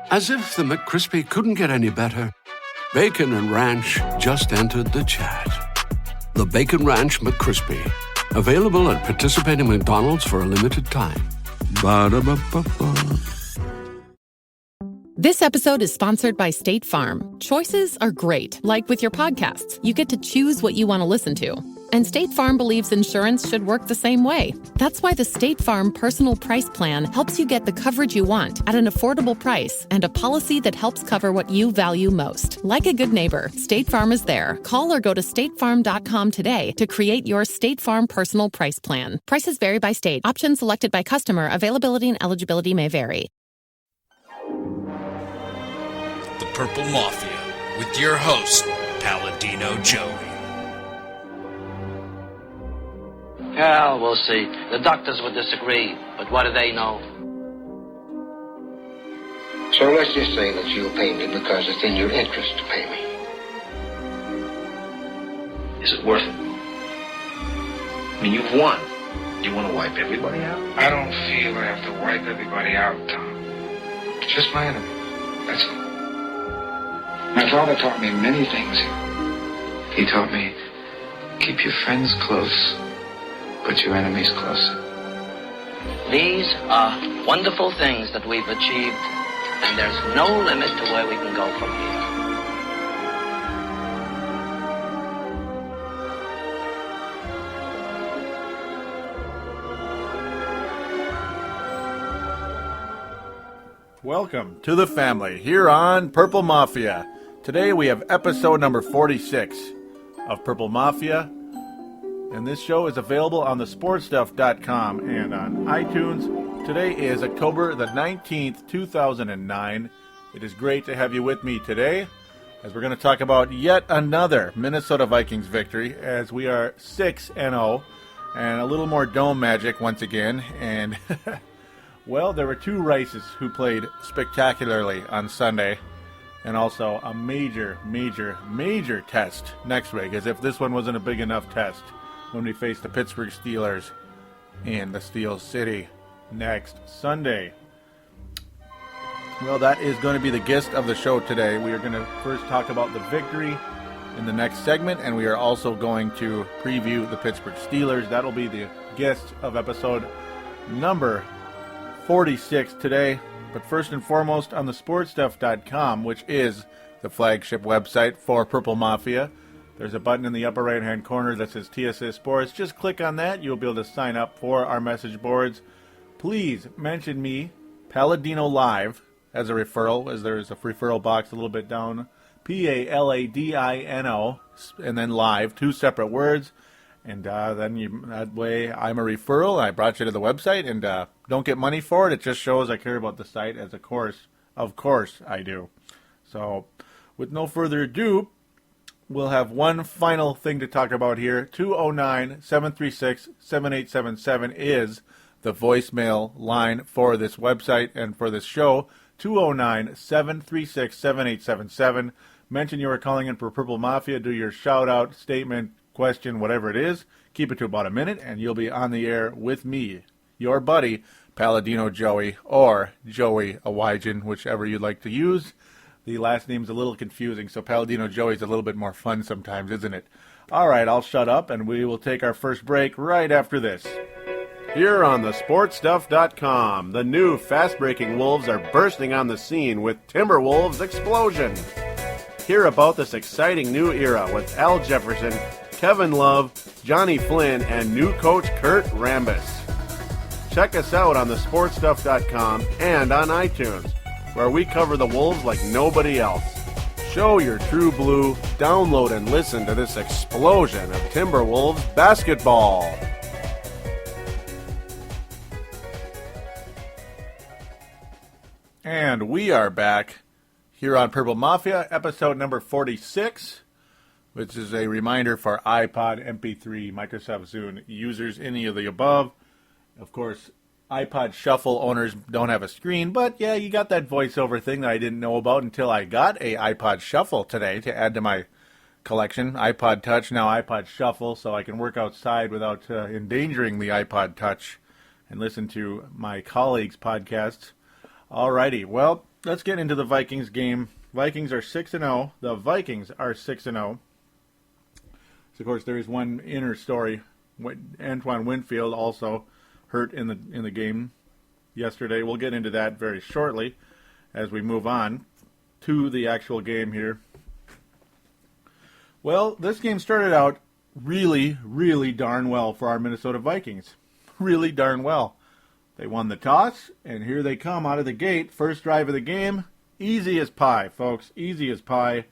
As if the McCrispy couldn't get any better, Bacon and Ranch just entered the chat. The Bacon Ranch McCrispy, available at participating McDonald's for a limited time. Ba-da-ba-ba-ba. This episode is sponsored by State Farm. Choices are great. Like with your podcasts, you get to choose what you want to listen to. And State Farm believes insurance should work the same way. That's why the State Farm Personal Price Plan helps you get the coverage you want at an affordable price and a policy that helps cover what you value most. Like a good neighbor, State Farm is there. Call or go to statefarm.com today to create your State Farm Personal Price Plan. Prices vary by state. Options selected by customer. Availability and eligibility may vary. The Purple Mafia with your host, Paladino Joey. Well, we'll see. The doctors would disagree, but what do they know? So let's just say that you'll pay me because it's in your interest to pay me. Is it worth it? I mean, you've won. Do you want to wipe everybody out? I don't feel I have to wipe everybody out, Tom. Just my enemy. That's all. My father taught me many things. He taught me, keep your friends close, but your enemies closer. These are wonderful things that we've achieved, and there's no limit to where we can go from here. Welcome to the family here on Purple Mafia. Today we have episode number 46 of Purple Mafia, and this show is available on thesportstuff.com and on iTunes. Today is October the 19th, 2009. It is great to have you with me today as we're going to talk about yet another Minnesota Vikings victory as we are 6-0 and a little more dome magic once again. And well, there were two Rices who played spectacularly on Sunday, and also a major test next week, as if this one wasn't a big enough test when we face the Pittsburgh Steelers in the Steel City next Sunday. Well, that is going to be the gist of the show today. We are going to first talk about the victory in the next segment, and we are also going to preview the Pittsburgh Steelers. That'll be the gist of episode number 46 today. But first and foremost, on the sportstuff.com, which is the flagship website for Purple Mafia, there's a button in the upper right-hand corner that says TSS Sports. Just click on that. You'll be able to sign up for our message boards. Please mention me, Paladino Live, as a referral, as there is a referral box a little bit down. Paladino, and then live, two separate words. And then that way I'm a referral. I brought you to the website, and don't get money for it. It just shows I care about the site, as of course I do. So with no further ado, we'll have one final thing to talk about here. 209-736-7877 is the voicemail line for this website and for this show. 209-736-7877. Mention you are calling in for Purple Mafia. Do your shout-out, statement, question, whatever it is. Keep it to about a minute, and you'll be on the air with me, your buddy, Paladino Joey, or Joey Awajan, whichever you'd like to use. The last name's a little confusing, so Paladino Joey's a little bit more fun sometimes, isn't it? All right, I'll shut up, and we will take our first break right after this. Here on thesportstuff.com, the new fast-breaking Wolves are bursting on the scene with Timberwolves Explosion. Hear about this exciting new era with Al Jefferson, Kevin Love, Johnny Flynn, and new coach Kurt Rambis. Check us out on thesportstuff.com and on iTunes, where we cover the Wolves like nobody else. Show your true blue, download and listen to this explosion of Timberwolves basketball. And we are back here on Purple Mafia, episode number 46. Which is a reminder for iPod, MP3, Microsoft Zune users, any of the above. Of course, iPod Shuffle owners don't have a screen, but yeah, you got that voiceover thing that I didn't know about until I got a iPod Shuffle today to add to my collection. iPod Touch, now iPod Shuffle, so I can work outside without endangering the iPod Touch and listen to my colleagues' podcasts. Alrighty, well, let's get into the Vikings game. Vikings are 6-0. The Vikings are 6-0. So, of course, there is one inner story. Antoine Winfield also hurt in the game yesterday. We'll get into that very shortly as we move on to the actual game here. Well, this game started out really, really darn well for our Minnesota Vikings. Really darn well. They won the toss, and here they come out of the gate. First drive of the game, easy as pie, folks. Easy as pie.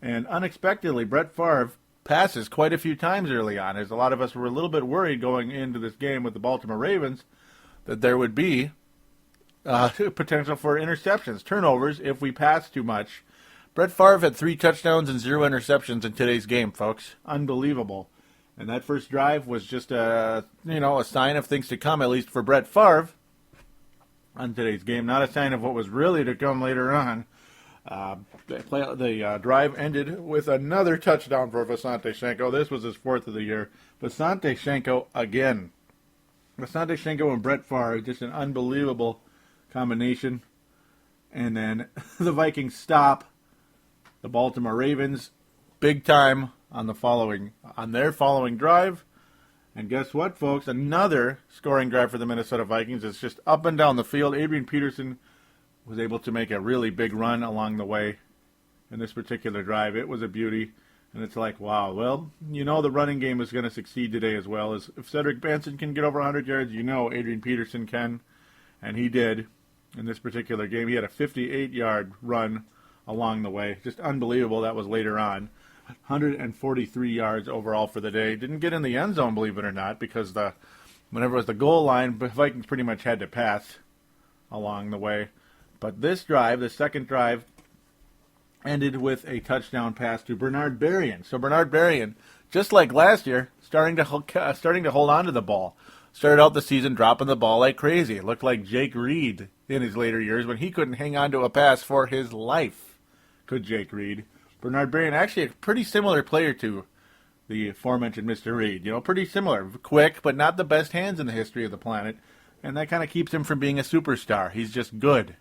And unexpectedly, Brett Favre passes quite a few times early on, as a lot of us were a little bit worried going into this game with the Baltimore Ravens that there would be potential for interceptions, turnovers, if we pass too much. Brett Favre had 3 touchdowns and 0 interceptions in today's game, folks. Unbelievable. And that first drive was just a sign of things to come, at least for Brett Favre on today's game. Not a sign of what was really to come later on. The drive ended with another touchdown for Visanthe Shiancoe. This was his 4th of the year. Visanthe Shiancoe again. Visanthe Shiancoe and Brett Favre, just an unbelievable combination. And then the Vikings stop the Baltimore Ravens big time on their following drive. And guess what, folks? Another scoring drive for the Minnesota Vikings. It's just up and down the field. Adrian Peterson was able to make a really big run along the way in this particular drive. It was a beauty, and it's like, wow. Well, the running game is going to succeed today as well. As if Cedric Benson can get over 100 yards, Adrian Peterson can, and he did in this particular game. He had a 58-yard run along the way. Just unbelievable. That was later on. 143 yards overall for the day. Didn't get in the end zone, believe it or not, because whenever it was the goal line, the Vikings pretty much had to pass along the way. But this drive, the second drive, ended with a touchdown pass to Bernard Berrien. So Bernard Berrien, just like last year, starting to hold on to the ball. Started out the season dropping the ball like crazy. It looked like Jake Reed in his later years when he couldn't hang on to a pass for his life. Could Jake Reed? Bernard Berrien, actually a pretty similar player to the aforementioned Mr. Reed. Pretty similar. Quick, but not the best hands in the history of the planet. And that kind of keeps him from being a superstar. He's just good,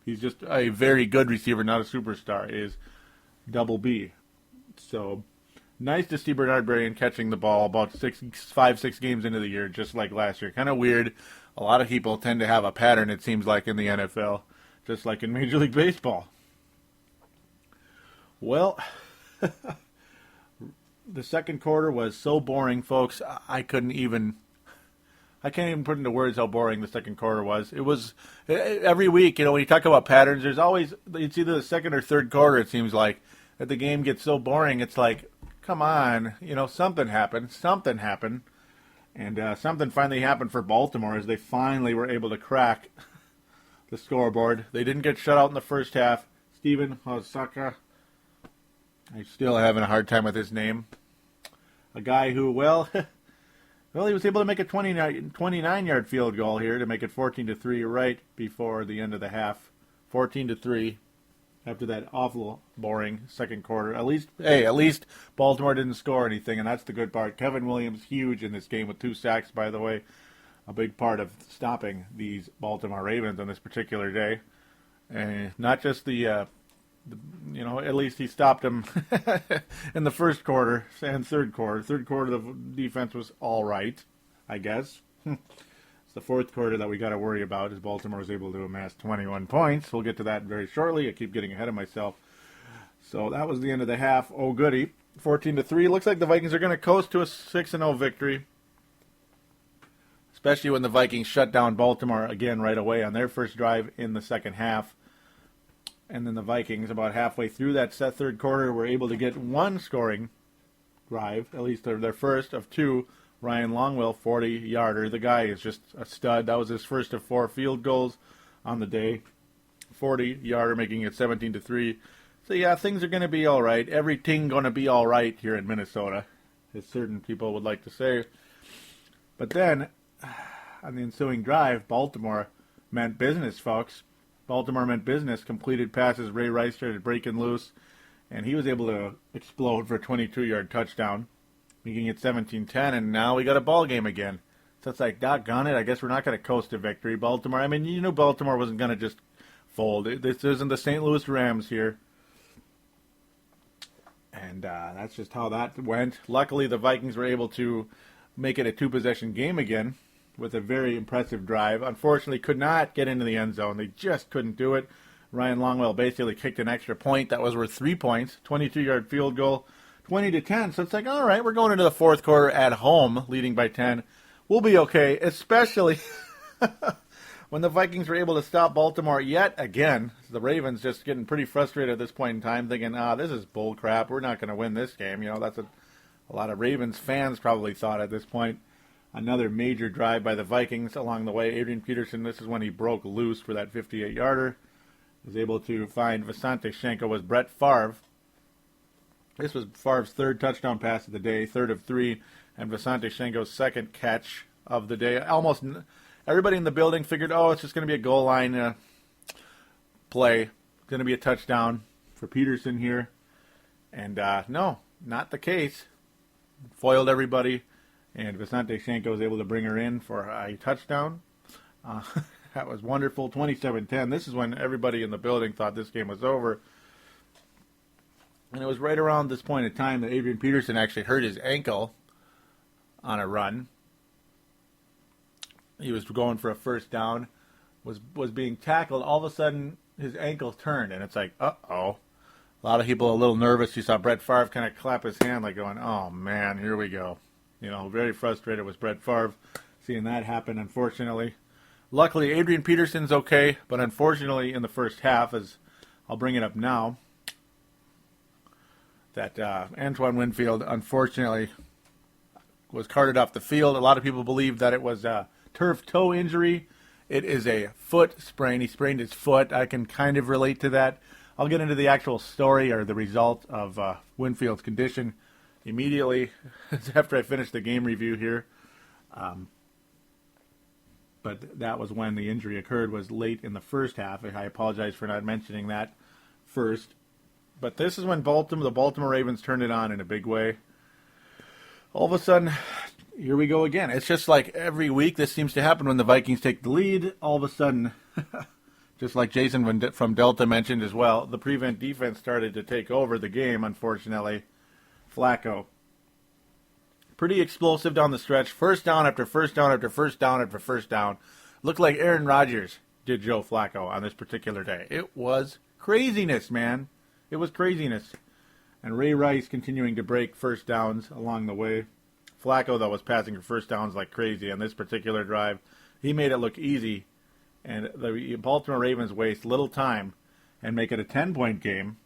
He's just a very good receiver, not a superstar, is double B. So, nice to see Bernard Berrien catching the ball about 5-6 games into the year, just like last year. Kind of weird. A lot of people tend to have a pattern, it seems like, in the NFL, just like in Major League Baseball. Well, the second quarter was so boring, folks. I can't even put into words how boring the second quarter was. It was every week, when you talk about patterns, it's either the second or third quarter, it seems like, that the game gets so boring. It's like, come on, something happened. And something finally happened for Baltimore as they finally were able to crack the scoreboard. They didn't get shut out in the first half. Sidney Hauschka, I'm still having a hard time with his name. A guy who, he was able to make a 29-yard field goal here to make it 14-3 right before the end of the half. 14-3 after that awful, boring second quarter. At least Baltimore didn't score anything, and that's the good part. Kevin Williams, huge in this game with 2 sacks, by the way. A big part of stopping these Baltimore Ravens on this particular day. And not just at least he stopped him in the first quarter and third quarter. Third quarter, the defense was all right, I guess. It's the fourth quarter that we got to worry about as Baltimore was able to amass 21 points. We'll get to that very shortly. I keep getting ahead of myself. So that was the end of the half. Oh, goody. 14-3. Looks like the Vikings are going to coast to a 6-0 victory, especially when the Vikings shut down Baltimore again right away on their first drive in the second half. And then the Vikings, about halfway through that third quarter, were able to get one scoring drive, at least their first of 2. Ryan Longwell, 40-yarder. The guy is just a stud. That was his first of 4 field goals on the day. 40-yarder, making it 17-3. So, yeah, things are going to be all right. Everything going to be all right here in Minnesota, as certain people would like to say. But then, on the ensuing drive, Baltimore meant business, folks. Baltimore meant business. Completed passes. Ray Rice started breaking loose, and he was able to explode for a 22-yard touchdown, making it 17-10, and now we got a ball game again. So it's like, doggone it, I guess we're not going to coast to victory. Baltimore, you knew Baltimore wasn't going to just fold. This isn't the St. Louis Rams here. And that's just how that went. Luckily, the Vikings were able to make it a two-possession game again with a very impressive drive. Unfortunately, could not get into the end zone. They just couldn't do it. Ryan Longwell basically kicked an extra point that was worth 3 points, 22-yard field goal, 20-10. So it's like, all right, we're going into the fourth quarter at home, leading by 10. We'll be okay, especially when the Vikings were able to stop Baltimore yet again. The Ravens just getting pretty frustrated at this point in time, thinking, this is bull crap. We're not going to win this game. That's a lot of Ravens fans probably thought at this point. Another major drive by the Vikings along the way. Adrian Peterson, this is when he broke loose for that 58-yarder. Was able to find Visanthe Shenko was Brett Favre. This was Favre's third touchdown pass of the day, third of 3, and Visanthe Shenko's second catch of the day. Almost everybody in the building figured, it's just going to be a goal line play. It's going to be a touchdown for Peterson here. And no, not the case. Foiled everybody, and Visanthe Shenko was able to bring her in for a touchdown. That was wonderful, 27-10. This is when everybody in the building thought this game was over. And it was right around this point in time that Adrian Peterson actually hurt his ankle on a run. He was going for a first down, was being tackled. All of a sudden, his ankle turned, and it's like, uh-oh. A lot of people a little nervous. You saw Brett Favre kind of clap his hand like going, oh, man, here we go. Very frustrated was Brett Favre seeing that happen, unfortunately. Luckily, Adrian Peterson's okay, but unfortunately in the first half, as I'll bring it up now, that Antoine Winfield, unfortunately, was carted off the field. A lot of people believe that it was a turf toe injury. It is a foot sprain. He sprained his foot. I can kind of relate to that. I'll get into the actual story or the result of Winfield's condition immediately after I finish the game review here. But that was when the injury occurred, was late in the first half. I apologize for not mentioning that first. But this is when the Baltimore Ravens turned it on in a big way. All of a sudden, here we go again. It's just like every week this seems to happen when the Vikings take the lead. All of a sudden, just like Jason from Delta mentioned as well, the prevent defense started to take over the game, unfortunately. Flacco. Pretty explosive down the stretch. First down after first down after first down after first down. Looked like Aaron Rodgers did Joe Flacco on this particular day. It was craziness, man. It was craziness. And Ray Rice continuing to break first downs along the way. Flacco, though, was passing for first downs like crazy on this particular drive. He made it look easy. And the Baltimore Ravens waste little time and make it a 10-point game.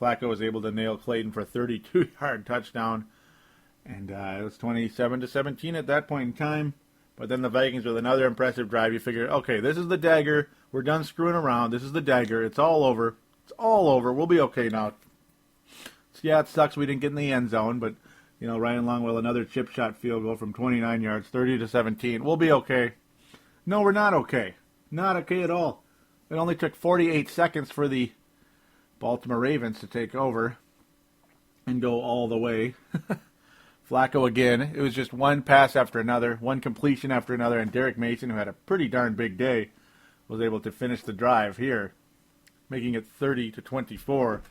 Flacco was able to nail Clayton for a 32-yard touchdown. And it was 27-17 at that point in time. But then the Vikings with another impressive drive. You figure, okay, this is the dagger. We're done screwing around. This is the dagger. It's all over. It's all over. We'll be okay now. So, yeah, it sucks we didn't get in the end zone. But, Ryan Longwell, another chip shot field goal from 29 yards, 30-17. We'll be okay. No, we're not okay. Not okay at all. It only took 48 seconds for the Baltimore Ravens to take over and go all the way. Flacco again. It was just one pass after another, one completion after another, and Derek Mason, who had a pretty darn big day, was able to finish the drive here, making it 30-24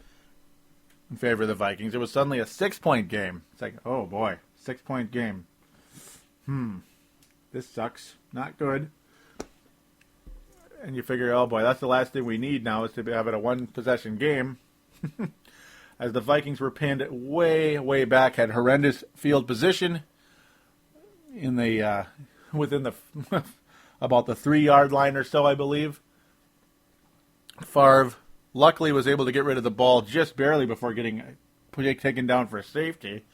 in favor of the Vikings. It was suddenly a 6-point game. It's like, oh boy, 6-point game. This sucks. Not good. And you figure, oh boy, that's the last thing we need now is to have it a one-possession game. As the Vikings were pinned way, way back, had horrendous field position in the within the about the 3-yard line or so, I believe. Favre luckily was able to get rid of the ball just barely before getting taken down for a safety.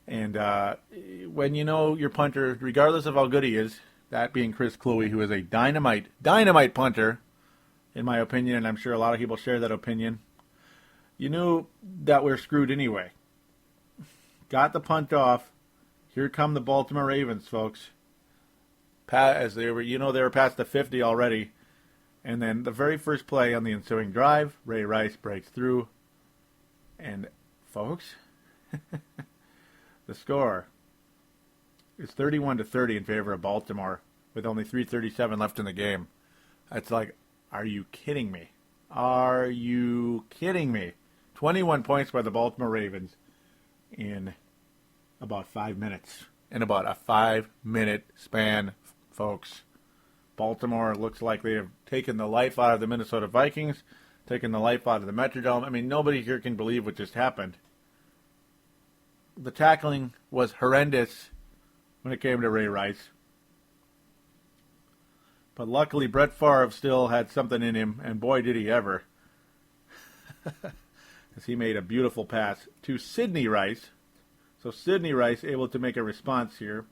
And when you know your punter, regardless of how good he is, that being Chris Kluwe, who is a dynamite punter, in my opinion, and I'm sure a lot of people share that opinion, you knew that we're screwed anyway. Got the punt off. Here come the Baltimore Ravens, folks. As they were past the 50 already. And then the very first play on the ensuing drive, Ray Rice breaks through. And, folks, the score is 31-30 in favor of Baltimore with only 3:37 left in the game. It's like, Are you kidding me? Are you kidding me? 21 points by the Baltimore Ravens in about 5 minutes. In about a 5-minute span, folks. Baltimore looks like they have taken the life out of the Minnesota Vikings, taken the life out of the Metrodome. I mean, nobody here can believe what just happened. The tackling was horrendous when it came to Ray Rice. But luckily, Brett Favre still had something in him, and boy, did he ever. As he made a beautiful pass to Sidney Rice. So Sidney Rice able to make a response here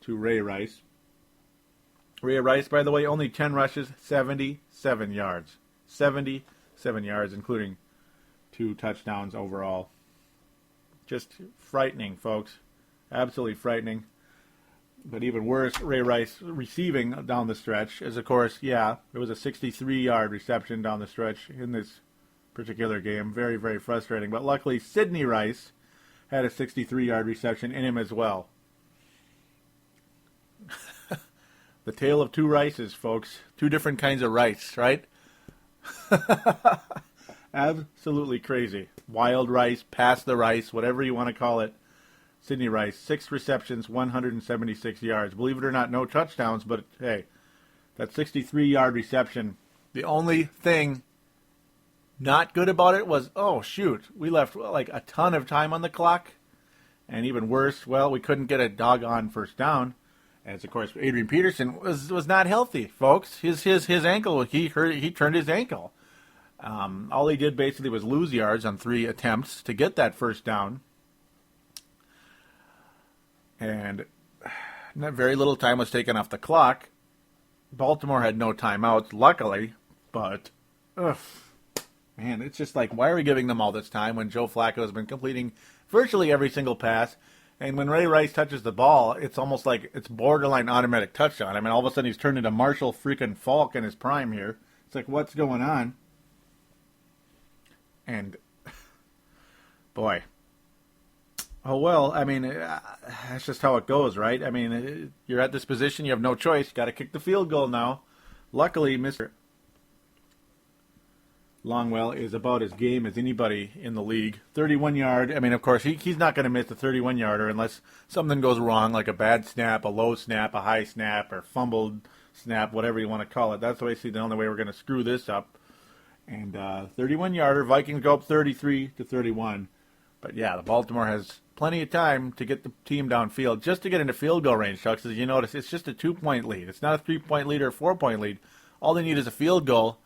to Ray Rice. Ray Rice, by the way, only 10 rushes, 77 yards. 77 yards, including 2 touchdowns overall. Just frightening, folks. Absolutely frightening. But even worse, Ray Rice receiving down the stretch is, of course, it was a 63-yard reception down the stretch in this particular game. Very, very frustrating. But luckily, Sidney Rice had a 63-yard reception in him as well. The tale of 2 Rices, folks. 2 different kinds of rice, right? Absolutely crazy. Wild rice, pass the rice, whatever you want to call it. Sidney Rice, 6 receptions, 176 yards. Believe it or not, no touchdowns, but hey, that 63-yard reception, the only thing not good about it was, we left like a ton of time on the clock. And even worse, we couldn't get a doggone first down. As, of course, Adrian Peterson was not healthy, folks. His ankle, he turned his ankle. All he did basically was lose yards on 3 attempts to get that first down. And very little time was taken off the clock. Baltimore had no timeouts, luckily. But, man, it's just like, why are we giving them all this time when Joe Flacco has been completing virtually every single pass? And when Ray Rice touches the ball, it's almost like it's borderline automatic touchdown. I mean, all of a sudden he's turned into Marshall freaking Falk in his prime here. It's like, what's going on? And, boy. Oh, well, I mean, that's just how it goes, right? I mean, you're at this position, you have no choice. Got to kick the field goal now. Luckily, Mr. Longwell is about as game as anybody in the league. 31-yard. I mean, of course, he's not going to miss the 31-yarder unless something goes wrong, like a bad snap, a low snap, a high snap, or fumbled snap, whatever you want to call it. That's basically the only way we're going to screw this up. And 31-yarder, Vikings go up 33-31. But, the Baltimore has plenty of time to get the team downfield just to get into field goal range, Chucks. As you notice, it's just a 2-point lead. It's not a 3-point lead or a 4-point lead. All they need is a field goal,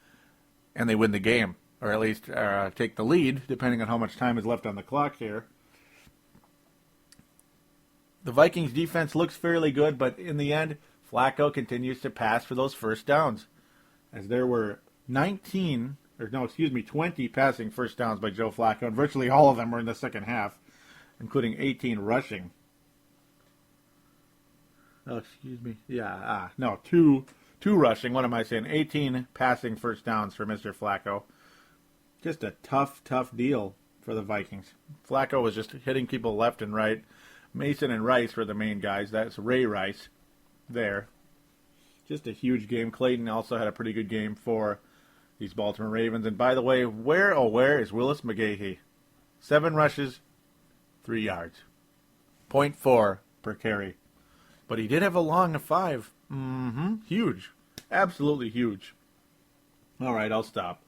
and they win the game, or at least take the lead, depending on how much time is left on the clock here. The Vikings defense looks fairly good, but in the end, Flacco continues to pass for those first downs, as there were 20 passing first downs by Joe Flacco, and virtually all of them were in the second half, including 18 rushing. Two rushing. What am I saying? 18 passing first downs for Mr. Flacco. Just a tough deal for the Vikings. Flacco was just hitting people left and right. Mason and Rice were the main guys. That's Ray Rice there. Just a huge game. Clayton also had a pretty good game for these Baltimore Ravens. And by the way, where is Willis McGahee? 7 rushes, 3 yards. 0.4 per carry. But he did have a long of 5. Huge. Absolutely huge. All right, I'll stop.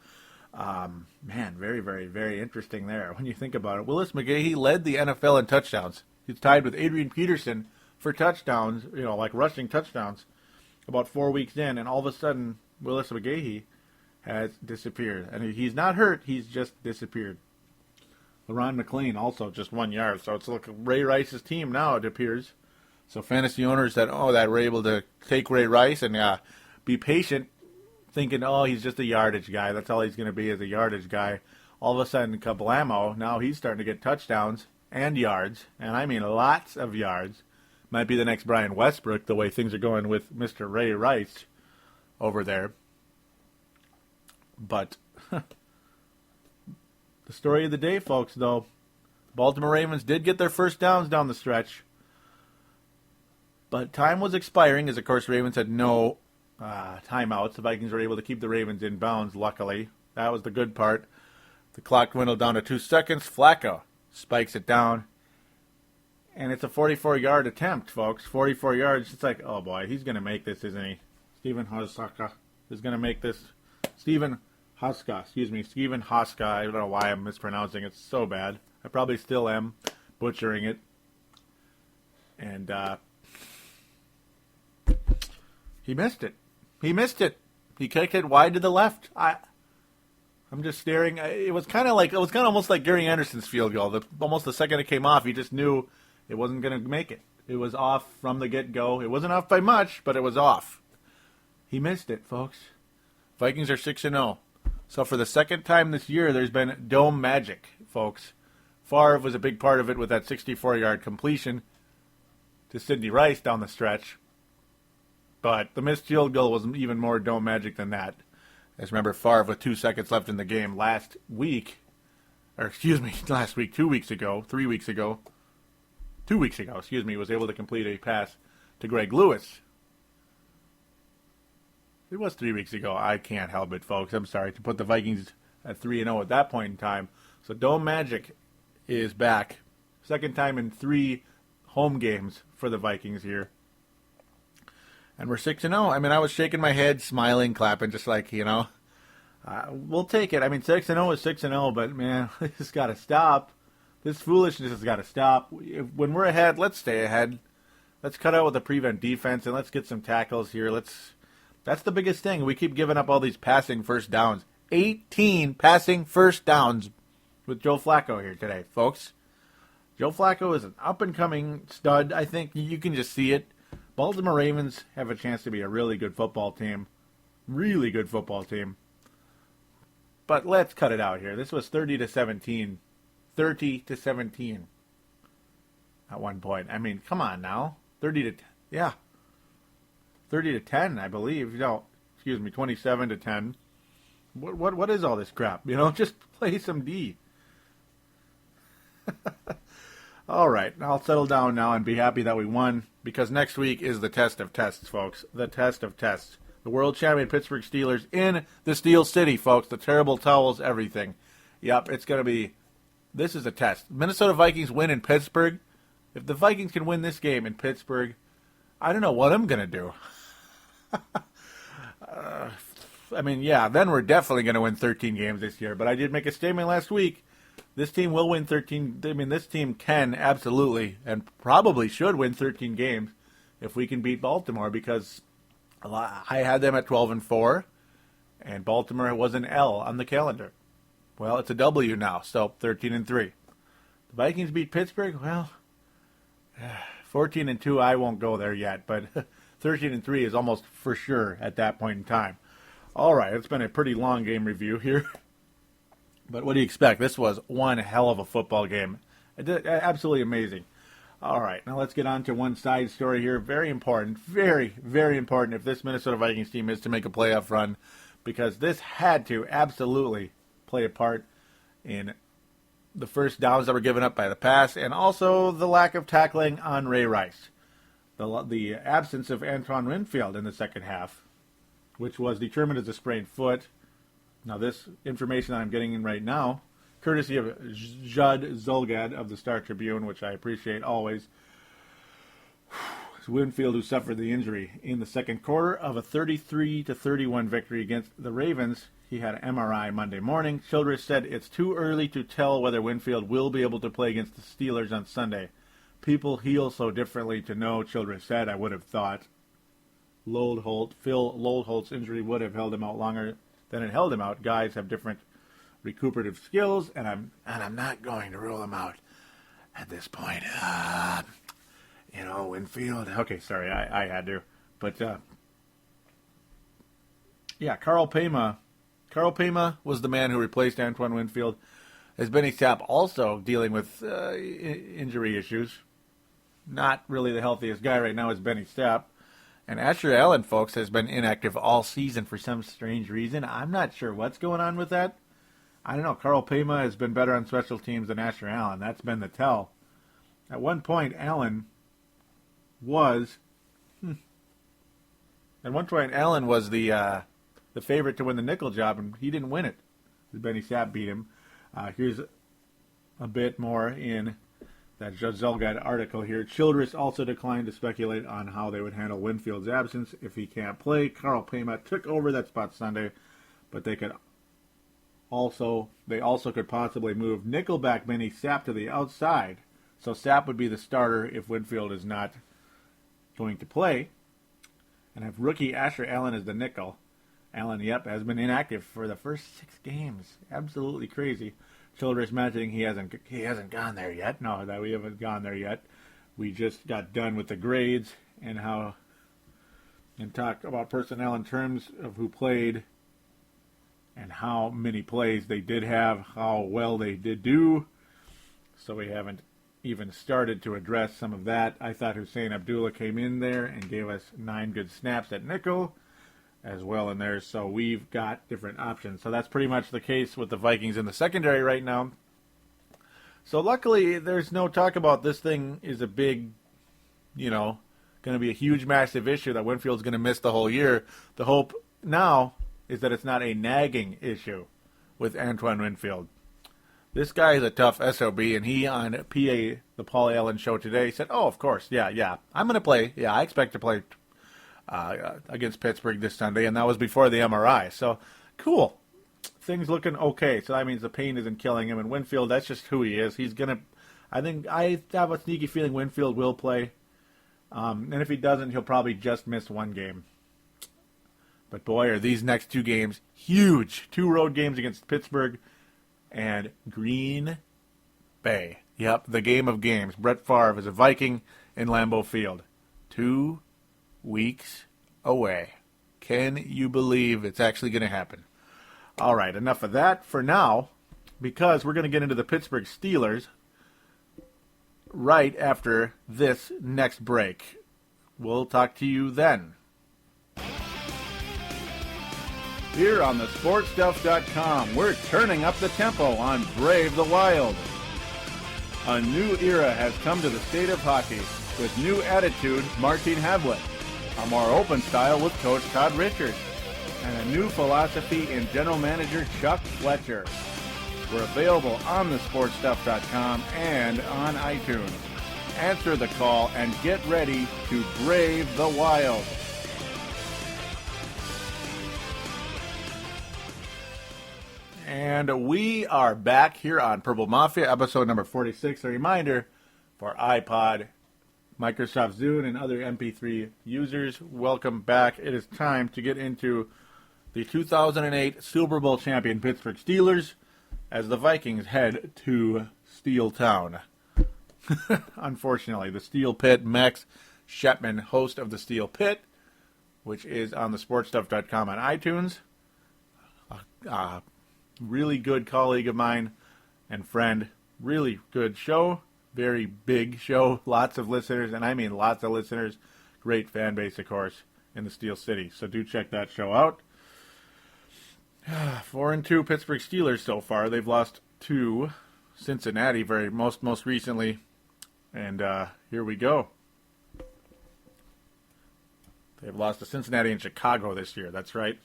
Man, very, very, very interesting there when you think about it. Willis McGahee led the NFL in touchdowns. He's tied with Adrian Peterson for touchdowns, like rushing touchdowns, about 4 weeks in, and all of a sudden, Willis McGahee has disappeared. And he's not hurt, he's just disappeared. LaRon McClain also just 1 yard, so it's like Ray Rice's team now, it appears. So fantasy owners that were able to take Ray Rice and be patient, thinking, he's just a yardage guy. That's all he's going to be, is a yardage guy. All of a sudden, kablamo, now he's starting to get touchdowns and yards, and I mean lots of yards. Might be the next Brian Westbrook, the way things are going with Mr. Ray Rice over there. But the story of the day, folks, though, Baltimore Ravens did get their first downs down the stretch. But time was expiring, as, of course, Ravens had no timeouts. The Vikings were able to keep the Ravens in bounds, luckily. That was the good part. The clock dwindled down to 2 seconds. Flacco spikes it down. And it's a 44-yard attempt, folks. 44 yards. It's like, oh, boy, he's going to make this, isn't he? Stephen Hauschka is going to make this. Stephen Hauschka. I don't know why I'm mispronouncing it so bad. I probably still am butchering it. And he missed it. He kicked it wide to the left. I'm just staring. It was kind of almost like Gary Anderson's field goal. Almost the second it came off, he just knew it wasn't going to make it. It was off from the get-go. It wasn't off by much, but it was off. He missed it, folks. Vikings are 6-0. So for the second time this year, there's been dome magic, folks. Favre was a big part of it with that 64-yard completion to Sidney Rice down the stretch. But the missed field goal was even more dome magic than that. As remember, Favre with 2 seconds left in the game 2 weeks ago, was able to complete a pass to Greg Lewis. It was 3 weeks ago. I can't help it, folks. I'm sorry. To put the Vikings at 3-0 at that point in time. So Dome Magic is back. Second time in 3 home games for the Vikings here. And we're 6-0. I mean, I was shaking my head, smiling, clapping, just like, we'll take it. I mean, 6-0 is 6-0, but, man, this has got to stop. This foolishness has got to stop. When we're ahead, let's stay ahead. Let's cut out with the prevent defense, and let's get some tackles here. That's the biggest thing. We keep giving up all these passing first downs. 18 passing first downs with Joe Flacco here today, folks. Joe Flacco is an up-and-coming stud. I think you can just see it. Baltimore Ravens have a chance to be a really good football team. Really good football team. But let's cut it out here. This was 30-17. 30-17 at one point. I mean, come on now. 30-10, I believe. 27-10. What is all this crap? Just play some D. All right, I'll settle down now and be happy that we won, because next week is the test of tests, folks. The test of tests. The world champion Pittsburgh Steelers in the Steel City, folks. The terrible towels, everything. Yep, it's going to be... This is a test. Minnesota Vikings win in Pittsburgh. If the Vikings can win this game in Pittsburgh, I don't know what I'm going to do. Then we're definitely going to win 13 games this year. But I did make a statement last week. This team will win 13. I mean, this team can absolutely and probably should win 13 games if we can beat Baltimore, because I had them at 12-4, and Baltimore was an L on the calendar. Well, it's a W now, so 13-3. The Vikings beat Pittsburgh. Well, 14-2. I won't go there yet, but 13-3 is almost for sure at that point in time. All right, it's been a pretty long game review here. But what do you expect? This was one hell of a football game. Absolutely amazing. All right, now let's get on to one side story here. Very important, very, very important if this Minnesota Vikings team is to make a playoff run, because this had to absolutely play a part in the first downs that were given up by the pass, and also the lack of tackling on Ray Rice. The absence of Antoine Winfield in the second half, which was determined as a sprained foot. Now, this information that I'm getting in right now, courtesy of Judd Zulgad of the Star Tribune, which I appreciate always. It's Winfield who suffered the injury in the second quarter of a 33-31 victory against the Ravens. He had an MRI Monday morning. Childress said it's too early to tell whether Winfield will be able to play against the Steelers on Sunday. People heal so differently to know, Childress said. I would have thought Phil Lodeholt's injury would have held him out longer than it held him out. Guys have different recuperative skills, and I'm not going to rule him out at this point. Winfield. Okay, sorry, I had to. But, Carl Pema. Carl Pema was the man who replaced Antoine Winfield. As Benny Sapp also dealing with injury issues. Not really the healthiest guy right now is Benny Sapp. And Asher Allen, folks, has been inactive all season for some strange reason. I'm not sure what's going on with that. I don't know. Carl Pema has been better on special teams than Asher Allen. That's been the tell. At one point, Allen was At one point, Allen was the favorite to win the nickel job, and he didn't win it. Benny Sapp beat him. Here's a bit more in that Judge Zolgad article here. Childress also declined to speculate on how they would handle Winfield's absence if he can't play. Carl Payma took over that spot Sunday, but they also could possibly move nickelback Benny Sapp to the outside. So Sapp would be the starter if Winfield is not going to play, and have rookie Asher Allen as the nickel. Allen, has been inactive for the first 6 games. Absolutely crazy. Childress mentioning he hasn't gone there yet. No, that we haven't gone there yet. We just got done with the grades and talk about personnel in terms of who played and how many plays they did have, how well they did do. So we haven't even started to address some of that. I thought Hussein Abdullah came in there and gave us 9 good snaps at nickel as well in there, so we've got different options. So that's pretty much the case with the Vikings in the secondary right now. So luckily, there's no talk about this thing is a big, going to be a huge, massive issue that Winfield's going to miss the whole year. The hope now is that it's not a nagging issue with Antoine Winfield. This guy is a tough SOB, and he on PA, the Paul Allen show today, said, oh, of course, yeah, I'm going to play. Yeah, I expect to play against Pittsburgh this Sunday, and that was before the MRI. So, cool. Things looking okay. So that means the pain isn't killing him. And Winfield, that's just who he is. He's going to, I have a sneaky feeling Winfield will play. And if he doesn't, he'll probably just miss 1 game. But boy, are these next 2 games huge. 2 road games against Pittsburgh and Green Bay. Yep, the game of games. Brett Favre is a Viking in Lambeau Field. 2 weeks away. Can you believe it's actually going to happen? All right, enough of that for now, because we're going to get into the Pittsburgh Steelers right after this next break. We'll talk to you then. Here on thesportstuff.com, we're turning up the tempo on Brave the Wild. A new era has come to the state of hockey with new attitude Martin Havlet, a more open style with Coach Todd Richards, and a new philosophy in General Manager Chuck Fletcher. We're available on thesportstuff.com and on iTunes. Answer the call and get ready to brave the wild. And we are back here on Purple Mafia, episode number 46. A reminder for iPod, Microsoft Zune, and other MP3 users, welcome back. It is time to get into the 2008 Super Bowl champion Pittsburgh Steelers as the Vikings head to Steel Town. Unfortunately, the Steel Pit, Max Shepman, host of the Steel Pit, which is on thesportstuff.com on iTunes. Really good colleague of mine and friend. Really good show. Very big show. Lots of listeners, and I mean lots of listeners. Great fan base, of course, in the Steel City. So do check that show out. 4-2 Pittsburgh Steelers so far. They've lost to Cincinnati most recently. And here we go. They've lost to Cincinnati and Chicago this year. That's right.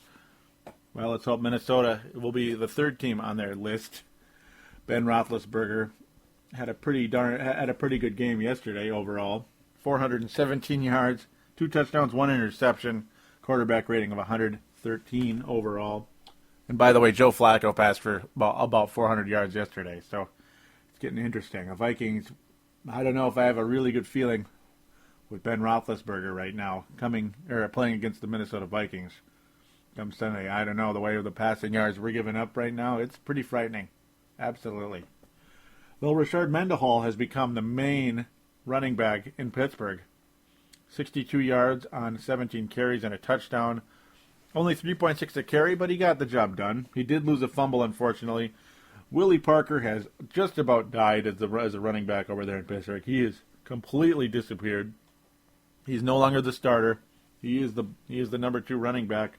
Well, let's hope Minnesota will be the 3rd team on their list. Ben Roethlisberger had a pretty good game yesterday overall. 417 yards, 2 touchdowns, 1 interception, quarterback rating of 113 overall. And by the way, Joe Flacco passed for about 400 yards yesterday, so it's getting interesting. The Vikings, I don't know if I have a really good feeling with Ben Roethlisberger right now playing against the Minnesota Vikings come Sunday. I don't know, the way of the passing yards we're giving up right now, it's pretty frightening. Absolutely. Though Rashard Mendenhall has become the main running back in Pittsburgh. 62 yards on 17 carries and a touchdown. Only 3.6 a carry, but he got the job done. He did lose a fumble, unfortunately. Willie Parker has just about died as a running back over there in Pittsburgh. He has completely disappeared. He's no longer the starter. He is the number 2 running back.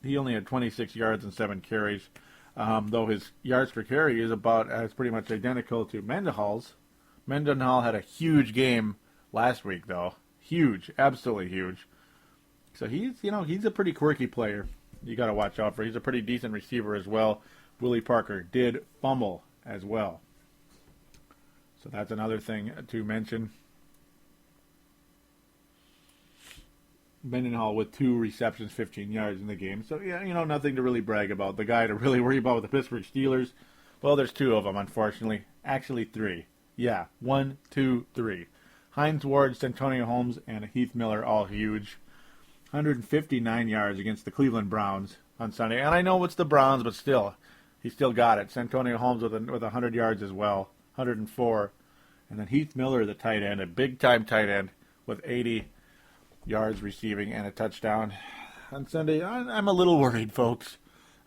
He only had 26 yards and 7 carries. Though his yards per carry is pretty much identical to Mendenhall's. Mendenhall had a huge game last week, though. Huge, absolutely huge. So he's a pretty quirky player. You got to watch out for. He's a pretty decent receiver as well. Willie Parker did fumble as well. So that's another thing to mention. Mendenhall with 2 receptions, 15 yards in the game. So, yeah, nothing to really brag about. The guy to really worry about with the Pittsburgh Steelers, well, there's 2 of them, unfortunately. Actually, 3. Yeah, 1, 2, 3. Hines Ward, Santonio Holmes, and Heath Miller, all huge. 159 yards against the Cleveland Browns on Sunday. And I know it's the Browns, but still, he still got it. Santonio Holmes with 100 yards as well, 104. And then Heath Miller, the tight end, a big-time tight end with 80 yards receiving and a touchdown on Sunday. I'm a little worried, folks.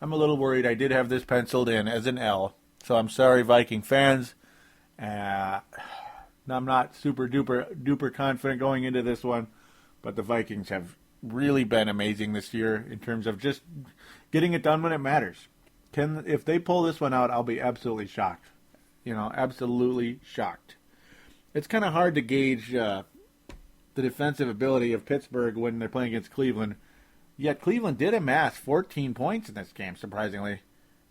I'm a little worried. I did have this penciled in as an L. So I'm sorry, Viking fans. I'm not super duper confident going into this one. But the Vikings have really been amazing this year in terms of just getting it done when it matters. If they pull this one out, I'll be absolutely shocked. Absolutely shocked. It's kind of hard to gauge the defensive ability of Pittsburgh when they're playing against Cleveland. Yet Cleveland did amass 14 points in this game, surprisingly,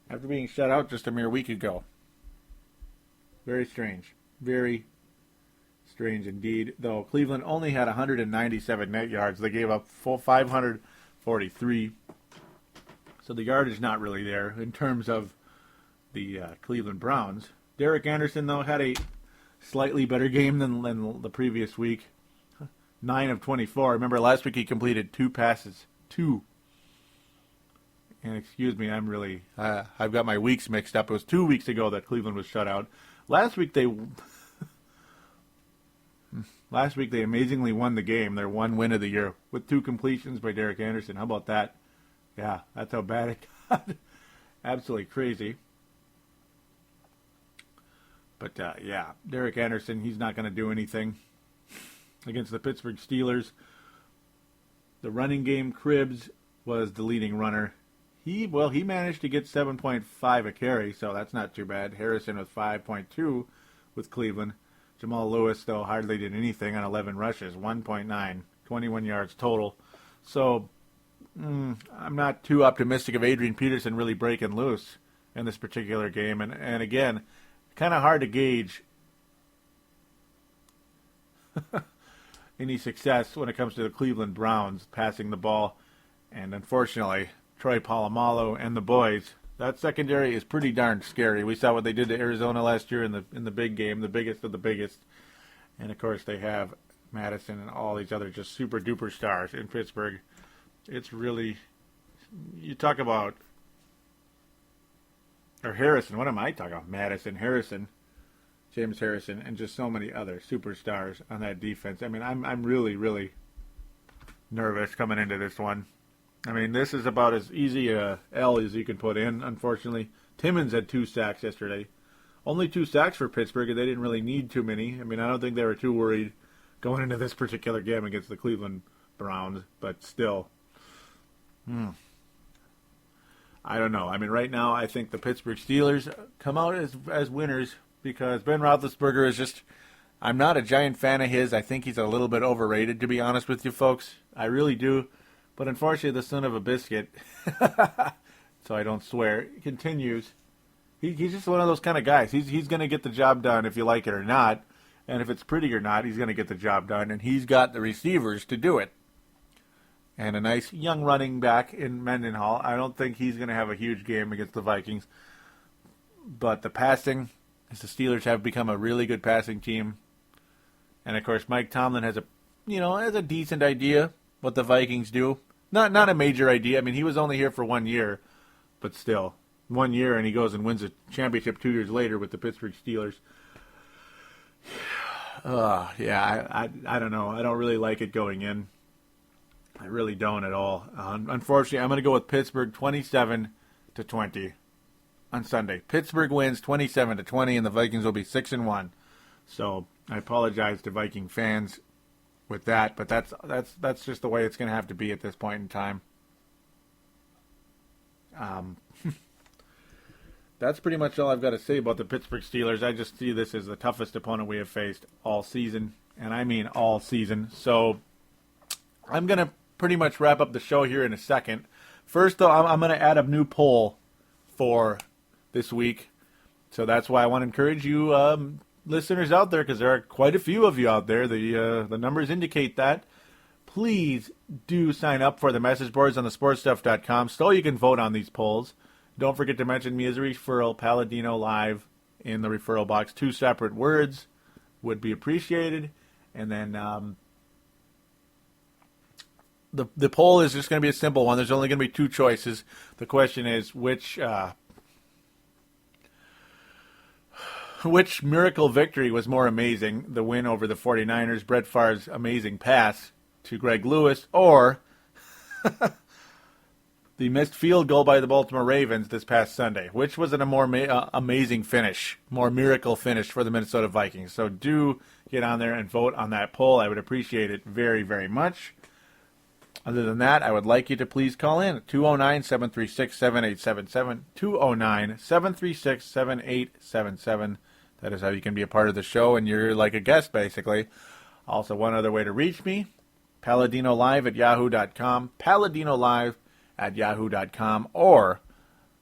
after being shut out just a mere week ago. Very strange. Very strange indeed. Though Cleveland only had 197 net yards. They gave up 543. So the yardage not really there in terms of the Cleveland Browns. Derek Anderson, though, had a slightly better game than the previous week. 9 of 24. Remember, last week he completed 2 passes. 2. And excuse me, I've got my weeks mixed up. It was 2 weeks ago that Cleveland was shut out. Last week they amazingly won the game. Their 1 win of the year with 2 completions by Derek Anderson. How about that? Yeah, that's how bad it got. Absolutely crazy. But, Derek Anderson, he's not going to do anything against the Pittsburgh Steelers. The running game, Cribbs was the leading runner. He managed to get 7.5 a carry, so that's not too bad. Harrison with 5.2 with Cleveland. Jamal Lewis, though, hardly did anything on 11 rushes, 1.9, 21 yards total. So I'm not too optimistic of Adrian Peterson really breaking loose in this particular game. And again, kind of hard to gauge any success when it comes to the Cleveland Browns passing the ball. And unfortunately, Troy Polamalu and the boys, that secondary is pretty darn scary. We saw what they did to Arizona last year in the big game, the biggest of the biggest. And of course they have Madison and all these other just super duper stars in Pittsburgh. It's really, you talk about, or Harrison, what am I talking about? Madison, Harrison, James Harrison, and just so many other superstars on that defense. I mean, I'm really, really nervous coming into this one. I mean, this is about as easy a L as you can put in, unfortunately. Timmons had 2 sacks yesterday. Only 2 sacks for Pittsburgh, and they didn't really need too many. I mean, I don't think they were too worried going into this particular game against the Cleveland Browns, but still. I don't know. I mean, right now, I think the Pittsburgh Steelers come out as winners because Ben Roethlisberger is just, I'm not a giant fan of his. I think he's a little bit overrated, to be honest with you folks. I really do. But unfortunately, the son of a biscuit, so I don't swear, continues. He's just one of those kind of guys. He's going to get the job done if you like it or not. And if it's pretty or not, he's going to get the job done. And he's got the receivers to do it. And a nice young running back in Mendenhall. I don't think he's going to have a huge game against the Vikings. But the passing, as the Steelers have become a really good passing team. And, of course, Mike Tomlin has a decent idea what the Vikings do. Not a major idea. I mean, he was only here for 1 year. But still, 1 year, and he goes and wins a championship 2 years later with the Pittsburgh Steelers. I don't know. I don't really like it going in. I really don't at all. Unfortunately, I'm going to go with Pittsburgh 27-20 on Sunday. Pittsburgh wins 27-20, and the Vikings will be 6-1. So I apologize to Viking fans with that, but that's just the way it's going to have to be at this point in time. That's pretty much all I've got to say about the Pittsburgh Steelers. I just see this as the toughest opponent we have faced all season, and I mean all season. So I'm going to pretty much wrap up the show here in a second. First, though, I'm going to add a new poll for this week. So that's why I want to encourage you listeners out there, because there are quite a few of you out there. The numbers indicate that. Please do sign up for the message boards on thesportstuff.com so you can vote on these polls. Don't forget to mention me as a referral, Palladino Live, in the referral box. 2 separate words would be appreciated. And then the poll is just going to be a simple one. There's only going to be 2 choices. The question is, which miracle victory was more amazing? The win over the 49ers, Brett Favre's amazing pass to Greg Lewis, or the missed field goal by the Baltimore Ravens this past Sunday? Which was a more amazing finish, more miracle finish for the Minnesota Vikings? So do get on there and vote on that poll. I would appreciate it very, very much. Other than that, I would like you to please call in at 209-736-7877, 209-736-7877. That is how you can be a part of the show, and you're like a guest, basically. Also, one other way to reach me, PalladinoLive@yahoo.com, PalladinoLive@yahoo.com, or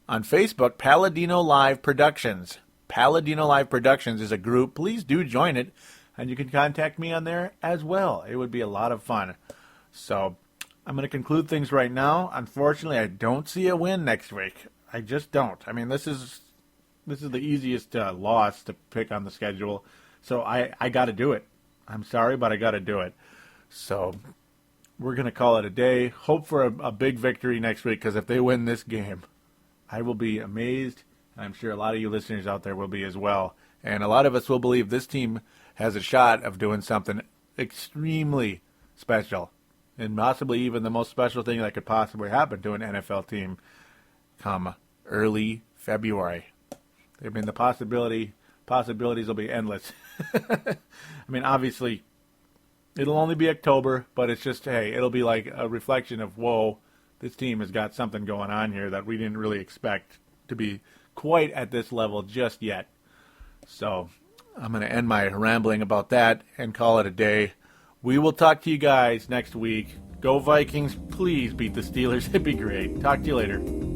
on Facebook, Palladino Live Productions. Palladino Live Productions is a group. Please do join it, and you can contact me on there as well. It would be a lot of fun. So I'm going to conclude things right now. Unfortunately, I don't see a win next week. I just don't. I mean, this is the easiest loss to pick on the schedule. So I got to do it. I'm sorry, but I got to do it. So we're going to call it a day. Hope for a big victory next week, because if they win this game, I will be amazed. I'm sure a lot of you listeners out there will be as well. And a lot of us will believe this team has a shot of doing something extremely special, and possibly even the most special thing that could possibly happen to an NFL team come early February. I mean, the possibilities will be endless. I mean, obviously, it'll only be October, but it's just, hey, it'll be like a reflection of, whoa, this team has got something going on here that we didn't really expect to be quite at this level just yet. So I'm going to end my rambling about that and call it a day. We will talk to you guys next week. Go Vikings. Please beat the Steelers. It'd be great. Talk to you later.